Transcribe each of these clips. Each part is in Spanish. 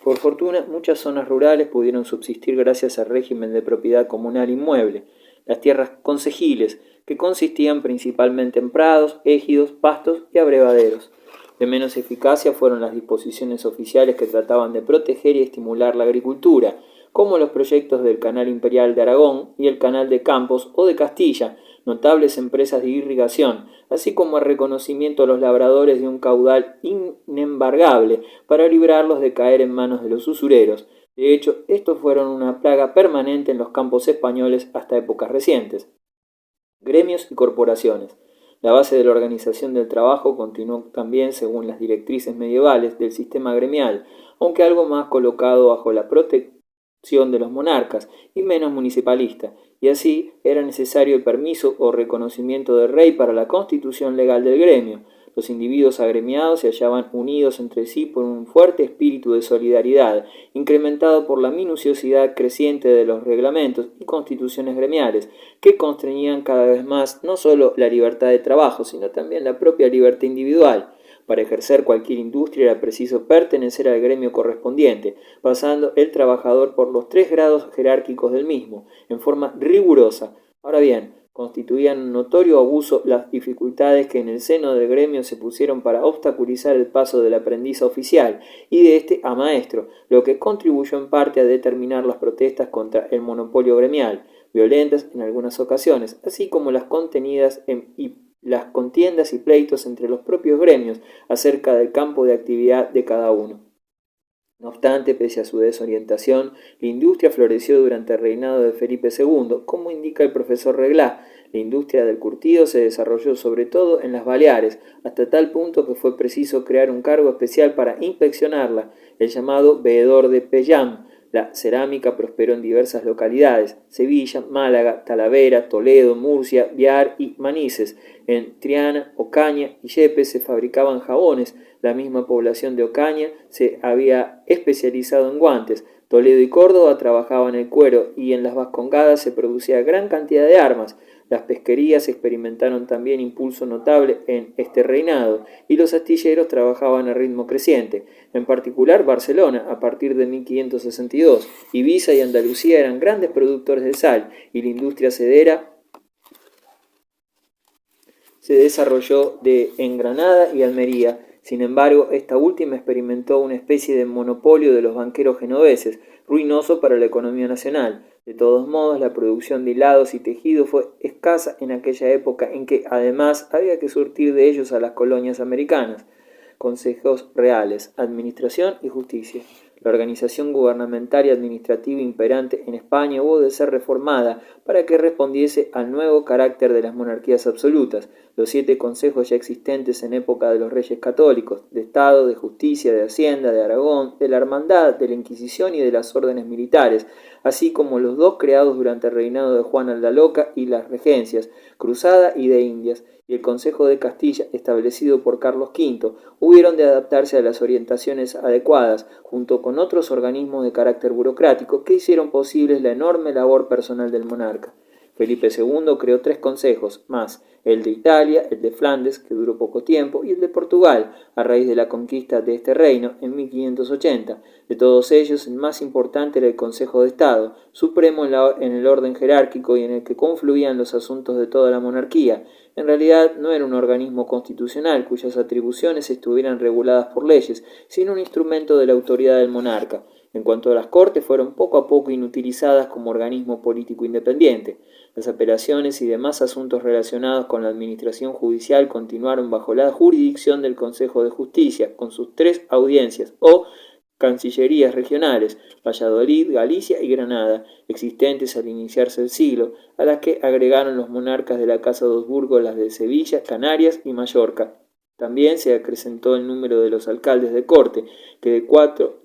Por fortuna, muchas zonas rurales pudieron subsistir gracias al régimen de propiedad comunal inmueble, las tierras concejiles, que consistían principalmente en prados, ejidos, pastos y abrevaderos. De menos eficacia fueron las disposiciones oficiales que trataban de proteger y estimular la agricultura, como los proyectos del Canal Imperial de Aragón y el Canal de Campos o de Castilla, notables empresas de irrigación, así como el reconocimiento a los labradores de un caudal inembargable para librarlos de caer en manos de los usureros. De hecho, estos fueron una plaga permanente en los campos españoles hasta épocas recientes. Gremios y corporaciones. La base de la organización del trabajo continuó también según las directrices medievales del sistema gremial, aunque algo más colocado bajo la protección de los monarcas y menos municipalista, y así era necesario el permiso o reconocimiento del rey para la constitución legal del gremio. Los individuos agremiados se hallaban unidos entre sí por un fuerte espíritu de solidaridad, incrementado por la minuciosidad creciente de los reglamentos y constituciones gremiales, que constreñían cada vez más no solo la libertad de trabajo, sino también la propia libertad individual. Para ejercer cualquier industria era preciso pertenecer al gremio correspondiente, pasando el trabajador por los 3 grados jerárquicos del mismo, en forma rigurosa. Ahora bien, constituían un notorio abuso las dificultades que en el seno del gremio se pusieron para obstaculizar el paso del aprendiz a oficial y de este a maestro, lo que contribuyó en parte a determinar las protestas contra el monopolio gremial, violentas en algunas ocasiones, así como las contenidas las contiendas y pleitos entre los propios gremios acerca del campo de actividad de cada uno. No obstante, pese a su desorientación, la industria floreció durante el reinado de Felipe II, como indica el profesor Reglá. La industria del curtido se desarrolló sobre todo en las Baleares, hasta tal punto que fue preciso crear un cargo especial para inspeccionarla, el llamado veedor de Pellam. La cerámica prosperó en diversas localidades: Sevilla, Málaga, Talavera, Toledo, Murcia, Biar y Manises. En Triana, Ocaña y Yepes se fabricaban jabones. La misma población de Ocaña se había especializado en guantes. Toledo y Córdoba trabajaban el cuero y en las Vascongadas se producía gran cantidad de armas. Las pesquerías experimentaron también impulso notable en este reinado y los astilleros trabajaban a ritmo creciente. En particular Barcelona, a partir de 1562, Ibiza y Andalucía eran grandes productores de sal y la industria sedera se desarrolló en Granada y Almería. Sin embargo, esta última experimentó una especie de monopolio de los banqueros genoveses, ruinoso para la economía nacional. De todos modos, la producción de hilados y tejidos fue escasa en aquella época en que, además, había que surtir de ellos a las colonias americanas. Consejos reales, administración y justicia. La organización gubernamental y administrativa imperante en España hubo de ser reformada para que respondiese al nuevo carácter de las monarquías absolutas. Los 7 consejos ya existentes en época de los reyes católicos, de Estado, de Justicia, de Hacienda, de Aragón, de la Hermandad, de la Inquisición y de las órdenes militares, así como los 2 creados durante el reinado de Juan el Loca y las regencias, Cruzada y de Indias, y el Consejo de Castilla, establecido por Carlos V, hubieron de adaptarse a las orientaciones adecuadas, junto con otros organismos de carácter burocrático que hicieron posible la enorme labor personal del monarca. Felipe II creó 3 consejos más, el de Italia, el de Flandes, que duró poco tiempo, y el de Portugal, a raíz de la conquista de este reino en 1580. De todos ellos, el más importante era el Consejo de Estado, supremo en el orden jerárquico y en el que confluían los asuntos de toda la monarquía. En realidad no era un organismo constitucional cuyas atribuciones estuvieran reguladas por leyes, sino un instrumento de la autoridad del monarca. En cuanto a las Cortes, fueron poco a poco inutilizadas como organismo político independiente. Las apelaciones y demás asuntos relacionados con la administración judicial continuaron bajo la jurisdicción del Consejo de Justicia, con sus 3 audiencias o cancillerías regionales, Valladolid, Galicia y Granada, existentes al iniciarse el siglo, a las que agregaron los monarcas de la Casa de Habsburgo las de Sevilla, Canarias y Mallorca. También se acrecentó el número de los alcaldes de corte, que de cuatro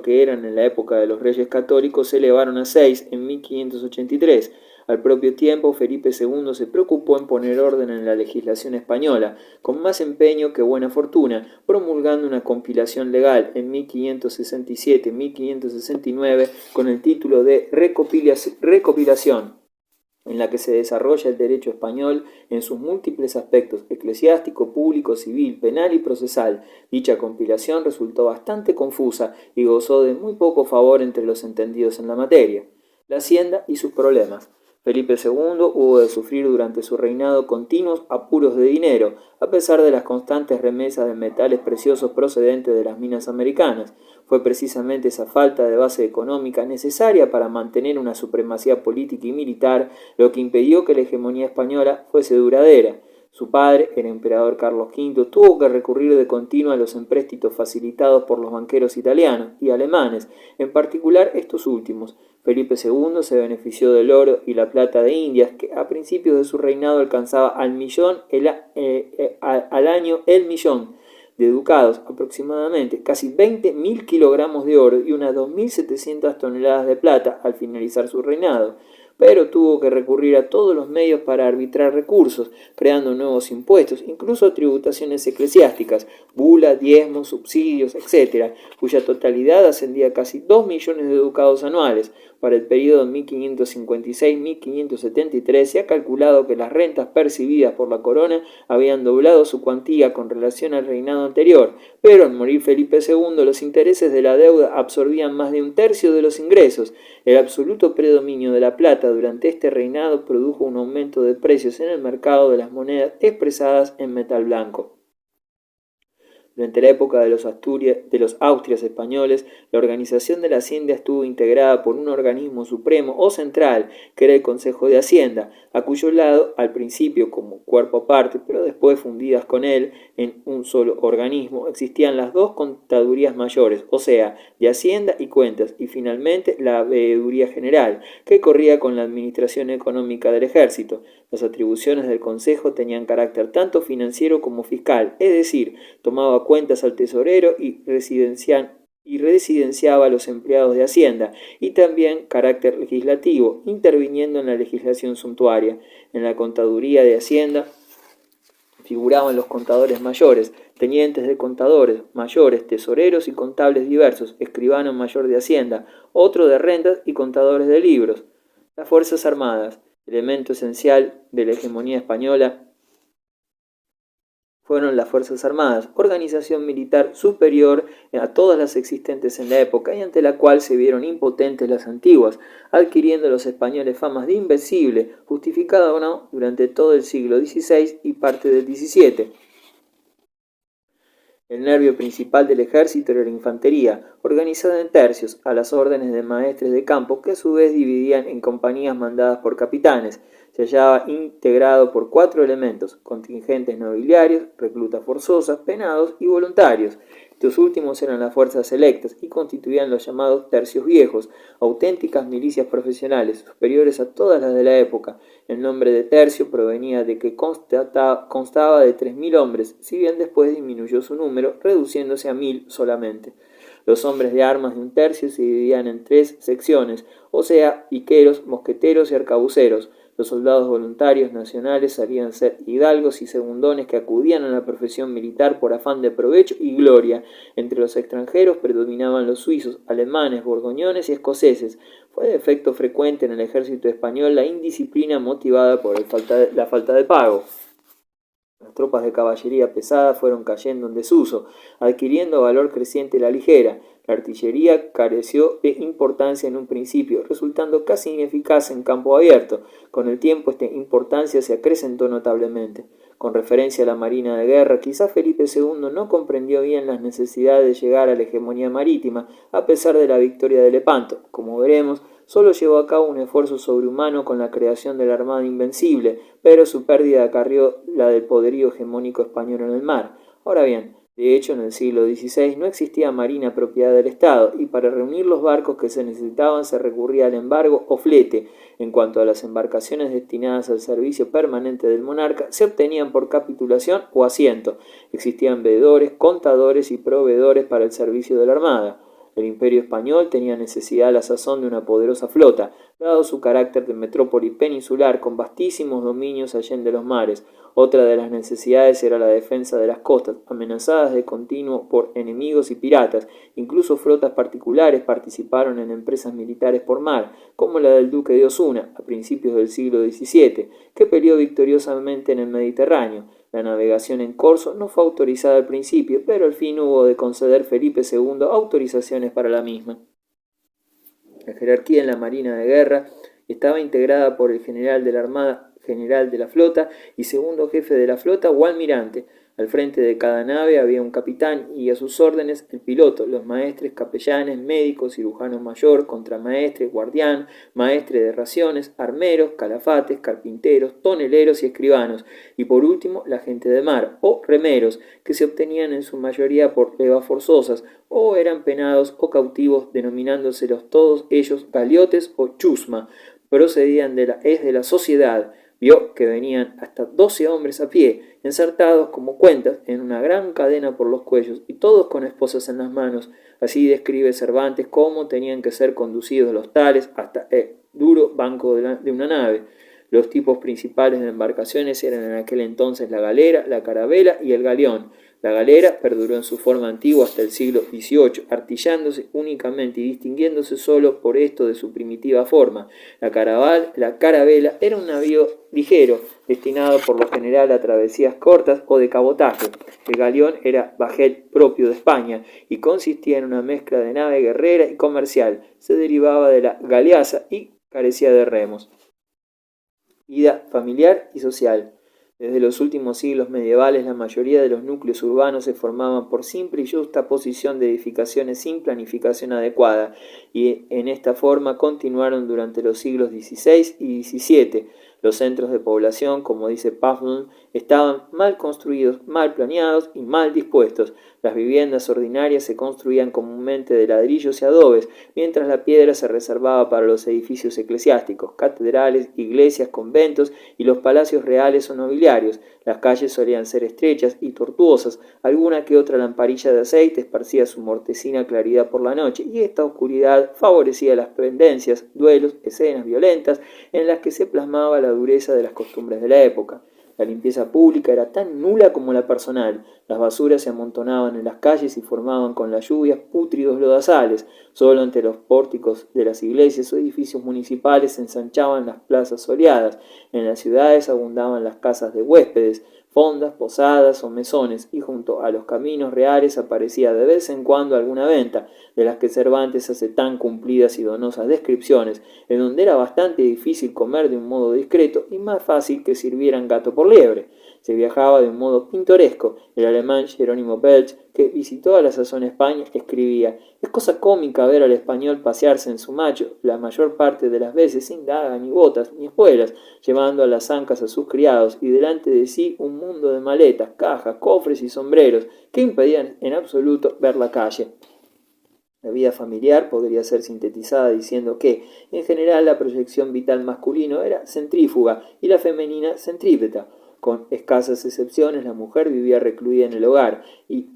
que eran en la época de los reyes católicos se elevaron a 6 en 1583. Al propio tiempo, Felipe II se preocupó en poner orden en la legislación española, con más empeño que buena fortuna, promulgando una compilación legal en 1567-1569 con el título de Recopilación en la que se desarrolla el derecho español en sus múltiples aspectos eclesiástico, público, civil, penal y procesal. Dicha compilación resultó bastante confusa y gozó de muy poco favor entre los entendidos en la materia. La hacienda y sus problemas. Felipe II hubo de sufrir durante su reinado continuos apuros de dinero, a pesar de las constantes remesas de metales preciosos procedentes de las minas americanas. Fue precisamente esa falta de base económica necesaria para mantener una supremacía política y militar lo que impidió que la hegemonía española fuese duradera. Su padre, el emperador Carlos V, tuvo que recurrir de continuo a los empréstitos facilitados por los banqueros italianos y alemanes, en particular estos últimos. Felipe II se benefició del oro y la plata de Indias, que a principios de su reinado alcanzaba al año el millón de ducados, aproximadamente casi 20.000 kilogramos de oro y unas 2.700 toneladas de plata al finalizar su reinado. Pero tuvo que recurrir a todos los medios para arbitrar recursos, creando nuevos impuestos, incluso tributaciones eclesiásticas, bulas, diezmos, subsidios, etc., cuya totalidad ascendía a casi 2 millones de ducados anuales. Para el periodo 1556-1573 se ha calculado que las rentas percibidas por la corona habían doblado su cuantía con relación al reinado anterior, pero al morir Felipe II los intereses de la deuda absorbían más de un tercio de los ingresos. El absoluto predominio de la plata durante este reinado produjo un aumento de precios en el mercado de las monedas expresadas en metal blanco. Durante la época de los Austrias españoles, la organización de la Hacienda estuvo integrada por un organismo supremo o central, que era el Consejo de Hacienda, a cuyo lado, al principio como cuerpo aparte, pero después fundidas con él en un solo organismo, existían las dos contadurías mayores, o sea, de Hacienda y Cuentas, y finalmente la Veeduría General, que corría con la administración económica del ejército. Las atribuciones del Consejo tenían carácter tanto financiero como fiscal, es decir, tomaba cuentas al tesorero y residenciaba a los empleados de Hacienda, y también carácter legislativo, interviniendo en la legislación suntuaria. En la contaduría de Hacienda figuraban los contadores mayores, tenientes de contadores mayores, tesoreros y contables diversos, escribano mayor de Hacienda, otro de rentas y contadores de libros. Las Fuerzas Armadas, elemento esencial de la hegemonía española, fueron las Fuerzas Armadas, organización militar superior a todas las existentes en la época y ante la cual se vieron impotentes las antiguas, adquiriendo los españoles famas de invencible, justificada o no, durante todo el siglo XVI y parte del XVII. El nervio principal del ejército era la infantería, organizada en tercios, a las órdenes de maestres de campo, que a su vez dividían en compañías mandadas por capitanes. Se hallaba integrado por 4 elementos: contingentes nobiliarios, reclutas forzosas, penados y voluntarios. Estos últimos eran las fuerzas selectas y constituían los llamados tercios viejos, auténticas milicias profesionales, superiores a todas las de la época. El nombre de tercio provenía de que constaba de 3.000 hombres, si bien después disminuyó su número, reduciéndose a 1.000 solamente. Los hombres de armas de un tercio se dividían en 3 secciones, o sea, piqueros, mosqueteros y arcabuceros. Los soldados voluntarios nacionales solían ser hidalgos y segundones que acudían a la profesión militar por afán de provecho y gloria. Entre los extranjeros predominaban los suizos, alemanes, borgoñones y escoceses. Fue de efecto frecuente en el ejército español la indisciplina motivada por la falta de pago. Las tropas de caballería pesada fueron cayendo en desuso, adquiriendo valor creciente la ligera. La artillería careció de importancia en un principio, resultando casi ineficaz en campo abierto. Con el tiempo esta importancia se acrecentó notablemente. Con referencia a la marina de guerra, quizá Felipe II no comprendió bien las necesidades de llegar a la hegemonía marítima, a pesar de la victoria de Lepanto. Como veremos, solo llevó a cabo un esfuerzo sobrehumano con la creación de la Armada Invencible, pero su pérdida acarrió la del poderío hegemónico español en el mar. Ahora bien, de hecho, en el siglo XVI no existía marina propiedad del Estado y para reunir los barcos que se necesitaban se recurría al embargo o flete. En cuanto a las embarcaciones destinadas al servicio permanente del monarca, se obtenían por capitulación o asiento. Existían veedores, contadores y proveedores para el servicio de la Armada. El imperio español tenía necesidad a la sazón de una poderosa flota, dado su carácter de metrópoli peninsular con vastísimos dominios allende los mares. Otra de las necesidades era la defensa de las costas, amenazadas de continuo por enemigos y piratas. Incluso flotas particulares participaron en empresas militares por mar, como la del duque de Osuna, a principios del siglo XVII, que peleó victoriosamente en el Mediterráneo. La navegación en corso no fue autorizada al principio, pero al fin hubo de conceder Felipe II autorizaciones para la misma. La jerarquía en la Marina de Guerra estaba integrada por el general de la Armada, general de la flota y segundo jefe de la flota o almirante. Al frente de cada nave había un capitán y a sus órdenes el piloto, los maestres, capellanes, médicos, cirujano mayor, contramaestre, guardián, maestre de raciones, armeros, calafates, carpinteros, toneleros y escribanos, y por último la gente de mar o remeros, que se obtenían en su mayoría por levas forzosas o eran penados o cautivos, denominándose todos ellos galiotes o chusma. Procedían de la sociedad. Vio que venían hasta 12 hombres a pie, ensartados como cuentas en una gran cadena por los cuellos y todos con esposas en las manos. Así describe Cervantes cómo tenían que ser conducidos los tales hasta el duro banco de una nave. Los tipos principales de embarcaciones eran en aquel entonces la galera, la carabela y el galeón. La galera perduró en su forma antigua hasta el siglo XVIII, artillándose únicamente y distinguiéndose solo por esto de su primitiva forma. La carabela era un navío ligero, destinado por lo general a travesías cortas o de cabotaje. El galeón era bajel propio de España y consistía en una mezcla de nave guerrera y comercial. Se derivaba de la galeaza y carecía de remos. Vida familiar y social. Desde los últimos siglos medievales, la mayoría de los núcleos urbanos se formaban por simple y justa posición de edificaciones sin planificación adecuada, y en esta forma continuaron durante los siglos XVI y XVII. Los centros de población, como dice Pavlov, estaban mal construidos, mal planeados y mal dispuestos. Las viviendas ordinarias se construían comúnmente de ladrillos y adobes, mientras la piedra se reservaba para los edificios eclesiásticos, catedrales, iglesias, conventos y los palacios reales o nobiliarios. Las calles solían ser estrechas y tortuosas, alguna que otra lamparilla de aceite esparcía su mortecina claridad por la noche, y esta oscuridad favorecía las pendencias, duelos, escenas violentas, en las que se plasmaba la dureza de las costumbres de la época. La limpieza pública era tan nula como la personal. Las basuras se amontonaban en las calles y formaban con las lluvias pútridos lodazales. Solo entre los pórticos de las iglesias o edificios municipales se ensanchaban las plazas soleadas. En las ciudades abundaban las casas de huéspedes, fondas, posadas o mesones, y junto a los caminos reales aparecía de vez en cuando alguna venta, de las que Cervantes hace tan cumplidas y donosas descripciones, en donde era bastante difícil comer de un modo discreto y más fácil que sirvieran gato por liebre. Se viajaba de un modo pintoresco. El alemán Jerónimo Belch, que visitó a la sazón España, escribía: «Es cosa cómica ver al español pasearse en su macho, la mayor parte de las veces sin daga, ni botas, ni espuelas, llevando a las ancas a sus criados, y delante de sí un mundo de maletas, cajas, cofres y sombreros, que impedían en absoluto ver la calle». La vida familiar podría ser sintetizada diciendo que, en general, la proyección vital masculino era centrífuga y la femenina centrípeta. Con escasas excepciones, la mujer vivía recluida en el hogar y,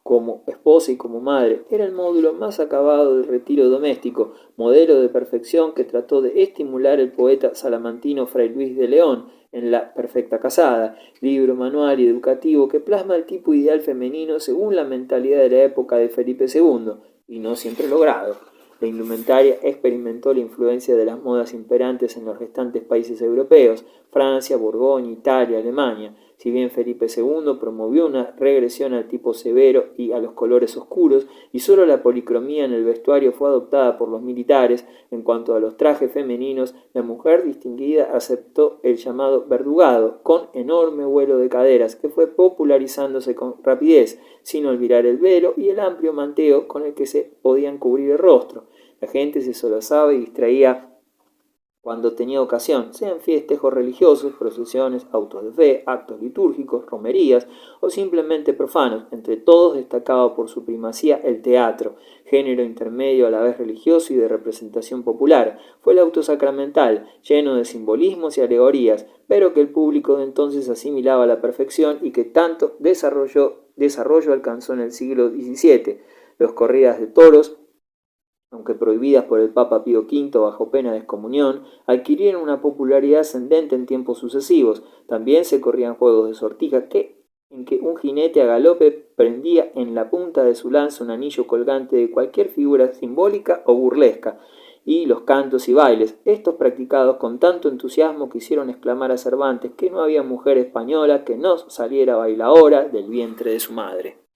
como esposa y como madre, era el módulo más acabado del retiro doméstico, modelo de perfección que trató de estimular el poeta salamantino Fray Luis de León en La perfecta casada, libro manual y educativo que plasma el tipo ideal femenino según la mentalidad de la época de Felipe II, y no siempre logrado. La indumentaria experimentó la influencia de las modas imperantes en los restantes países europeos, Francia, Borgoña, Italia, Alemania. Si bien Felipe II promovió una regresión al tipo severo y a los colores oscuros, y solo la policromía en el vestuario fue adoptada por los militares, en cuanto a los trajes femeninos, la mujer distinguida aceptó el llamado verdugado, con enorme vuelo de caderas, que fue popularizándose con rapidez, sin olvidar el velo y el amplio manteo con el que se podían cubrir el rostro. La gente se solazaba y distraía cuando tenía ocasión, sean festejos religiosos, procesiones, autos de fe, actos litúrgicos, romerías o simplemente profanos. Entre todos destacaba por su primacía el teatro, género intermedio a la vez religioso y de representación popular. Fue el auto sacramental, lleno de simbolismos y alegorías, pero que el público de entonces asimilaba a la perfección y que tanto desarrollo alcanzó en el siglo XVII. Los corridas de toros aunque prohibidas por el Papa Pío V bajo pena de excomunión, adquirieron una popularidad ascendente en tiempos sucesivos. También se corrían juegos de sortija en que un jinete a galope prendía en la punta de su lanza un anillo colgante de cualquier figura simbólica o burlesca, y los cantos y bailes, estos practicados con tanto entusiasmo que hicieron exclamar a Cervantes que no había mujer española que no saliera bailaora del vientre de su madre.